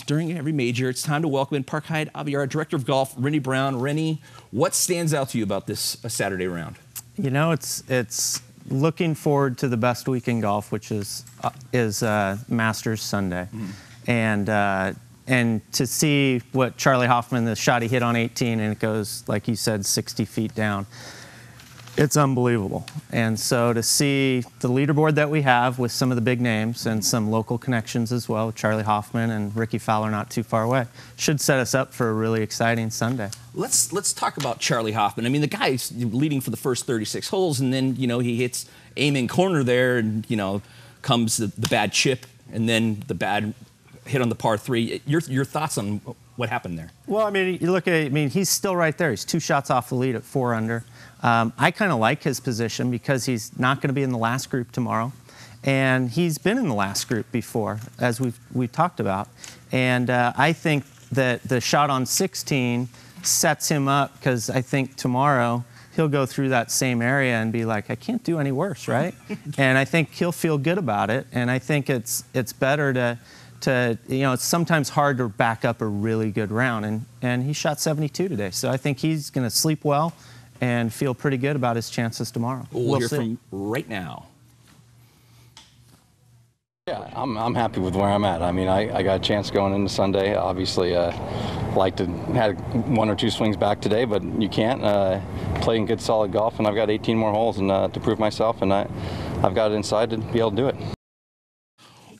During every major, it's time to welcome in Park Hyatt Aviara Director of Golf, Renny Brown. Renny, what stands out to you about this Saturday round? You know, it's looking forward to the best week in golf, which is Masters Sunday, and to see what Charley Hoffman, the shot he hit on 18, and it goes, like he said, 60 feet down. It's unbelievable. And so to see the leaderboard that we have with some of the big names and some local connections as well, Charley Hoffman and Rickie Fowler not too far away, should set us up for a really exciting Sunday. Let's talk about Charley Hoffman. I mean, the guy's leading for the first 36 holes, and then, you know, he hits aim corner there, and, you know, comes the bad chip, and then the bad hit on the par 3. Your thoughts on what happened there? Well, I mean, you look at it, I mean, he's still right there. He's 2 shots off the lead at 4 under. I kind of like his position because he's not going to be in the last group tomorrow. And he's been in the last group before, as we've talked about. And I think that the shot on 16 sets him up, because I think tomorrow he'll go through that same area and be like, I can't do any worse, right? And I think he'll feel good about it. And I think it's better to, you know, it's sometimes hard to back up a really good round. And he shot 72 today. So I think he's going to sleep well and feel pretty good about his chances tomorrow. We'll hear from right now. Yeah, I'm happy with where I'm at. I mean, I got a chance going into Sunday. Obviously, like to had 1 or 2 swings back today, but you can't. Playing good, solid golf, and I've got 18 more holes and to prove myself, and I've got it inside to be able to do it.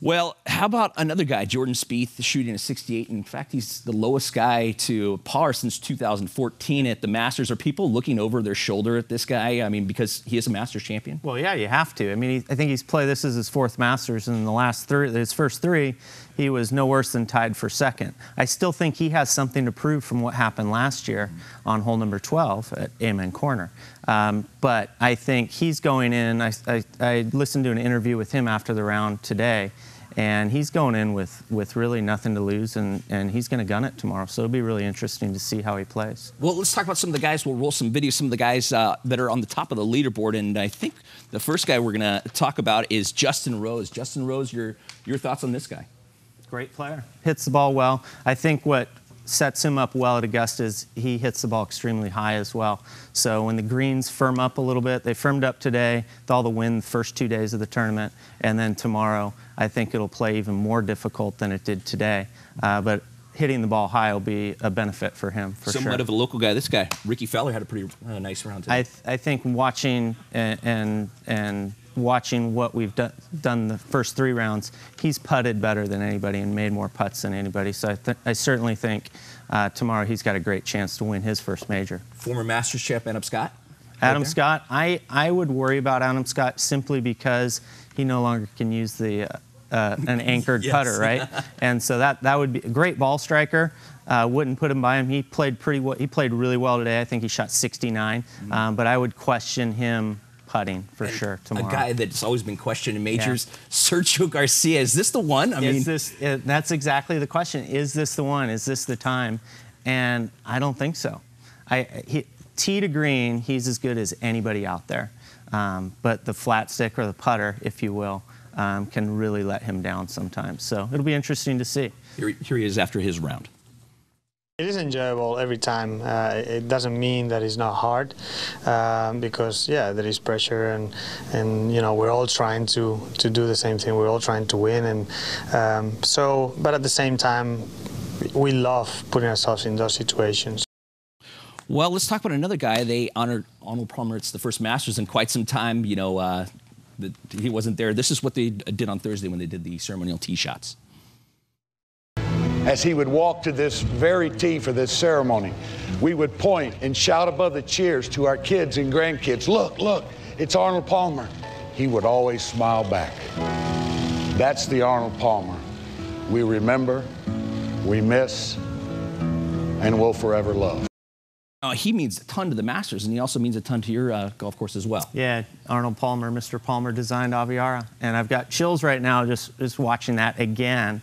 Well, how about another guy, Jordan Spieth, shooting a 68. In fact, he's the lowest guy to par since 2014 at the Masters. Are people looking over their shoulder at this guy? I mean, because he is a Masters champion? Well, yeah, you have to. I mean, I think he's played, this is his 4th Masters, and in the last 3, his first 3, he was no worse than tied for 2nd. I still think he has something to prove from what happened last year on hole number 12 at Amen Corner. But I think he's going in. I listened to an interview with him after the round today, and he's going in with really nothing to lose, and he's going to gun it tomorrow. So it'll be really interesting to see how he plays. Well, let's talk about some of the guys. We'll roll some videos, some of the guys that are on the top of the leaderboard. And I think the first guy we're going to talk about is Justin Rose. Justin Rose, your thoughts on this guy? Great player. Hits the ball well. I think what sets him up well at Augusta is he hits the ball extremely high as well. So when the greens firm up a little bit, they firmed up today with all the wind the first 2 days of the tournament, and then tomorrow I think it'll play even more difficult than it did today. But hitting the ball high will be a benefit for him, for sure. Somewhat of a local guy. This guy, Rickie Fowler, had a pretty nice round today. I think watching and watching what we've done the first 3 rounds, he's putted better than anybody and made more putts than anybody. So I certainly think tomorrow he's got a great chance to win his first major. Former Masters champ Adam Scott? Adam Scott, I would worry about Adam Scott simply because he no longer can use the an anchored putter, right? And so that would be a great ball striker. Wouldn't put him by him. He played really well today. I think he shot 69, but I would question him putting for sure tomorrow. A guy that's always been questioned in majors, Sergio Garcia. Is this the one? I mean, that's exactly the question. Is this the one? Is this the time? And I don't think so. Tee to green, he's as good as anybody out there. But the flat stick, or the putter, if you will, can really let him down sometimes. So it'll be interesting to see. Here he is after his round. It is enjoyable every time. It doesn't mean that it's not hard, because yeah, there is pressure, and you know, we're all trying to do the same thing. We're all trying to win, and but at the same time, we love putting ourselves in those situations. Well, let's talk about another guy. They honored Arnold Palmer. It's the first Masters in quite some time. You know, he wasn't there. This is what they did on Thursday when they did the ceremonial tee shots. As he would walk to this very tee for this ceremony, we would point and shout above the cheers to our kids and grandkids, look, look, it's Arnold Palmer. He would always smile back. That's the Arnold Palmer we remember, we miss, and will forever love. He means a ton to the Masters, and he also means a ton to your golf course as well. Yeah, Arnold Palmer, Mr. Palmer designed Aviara, and I've got chills right now just watching that again.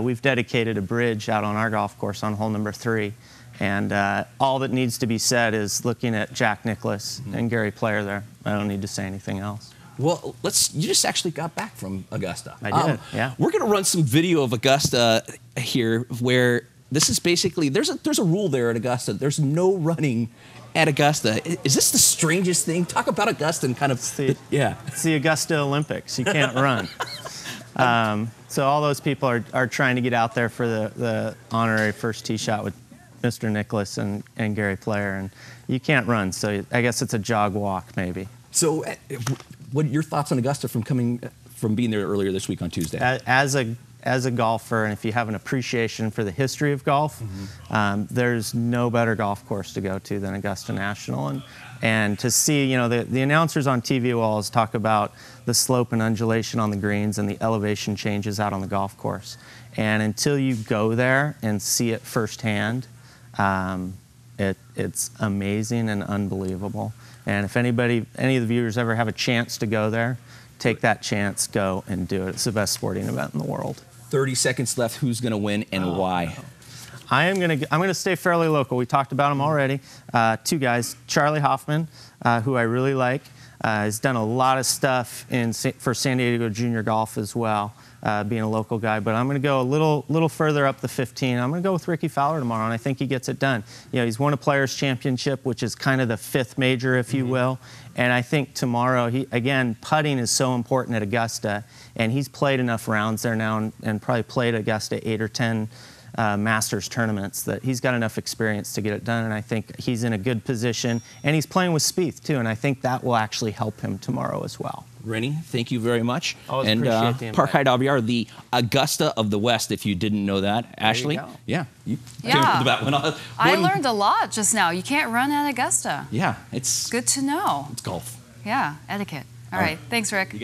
We've dedicated a bridge out on our golf course on hole number 3, and all that needs to be said is looking at Jack Nicklaus and Gary Player there. I don't need to say anything else. Well, you just actually got back from Augusta. I did, yeah. We're going to run some video of Augusta here where this is basically, there's a rule there at Augusta. There's no running at Augusta. Is this the strangest thing? Talk about Augusta and kind of, It's the Augusta Olympics. You can't run. So all those people are trying to get out there for the honorary first tee shot with Mr. Nicklaus and Gary Player, and you can't run. So I guess it's a jog walk maybe. So what are your thoughts on Augusta from being there earlier this week on Tuesday? As a golfer, and if you have an appreciation for the history of golf, there's no better golf course to go to than Augusta National. And to see, the announcers on TV will always talk about the slope and undulation on the greens and the elevation changes out on the golf course. And until you go there and see it firsthand, it's amazing and unbelievable. And if any of the viewers ever have a chance to go there, take that chance, go and do it. It's the best sporting event in the world. 30 seconds left. Who's going to win and why? I'm gonna stay fairly local. We talked about him already. Two guys, Charley Hoffman, who I really like. Has done a lot of stuff for San Diego Junior Golf as well, being a local guy. But I'm going to go a little further up the 15. I'm going to go with Rickie Fowler tomorrow, and I think he gets it done. He's won a Players Championship, which is kind of the fifth major, if you will. And I think tomorrow, again, putting is so important at Augusta, and he's played enough rounds there now and probably played Augusta 8 or 10 Masters tournaments that he's got enough experience to get it done, and I think he's in a good position. And he's playing with Spieth too, and I think that will actually help him tomorrow as well. Renny, thank you very much. Always and appreciate the invite. Park Hyatt Aviara, the Augusta of the West, if you didn't know that. Ashley? You go. Yeah. You Yeah. came up with that one. I learned a lot just now. You can't run at Augusta. Yeah, it's Good to know. golf. Yeah, etiquette. All right. Thanks, Rick.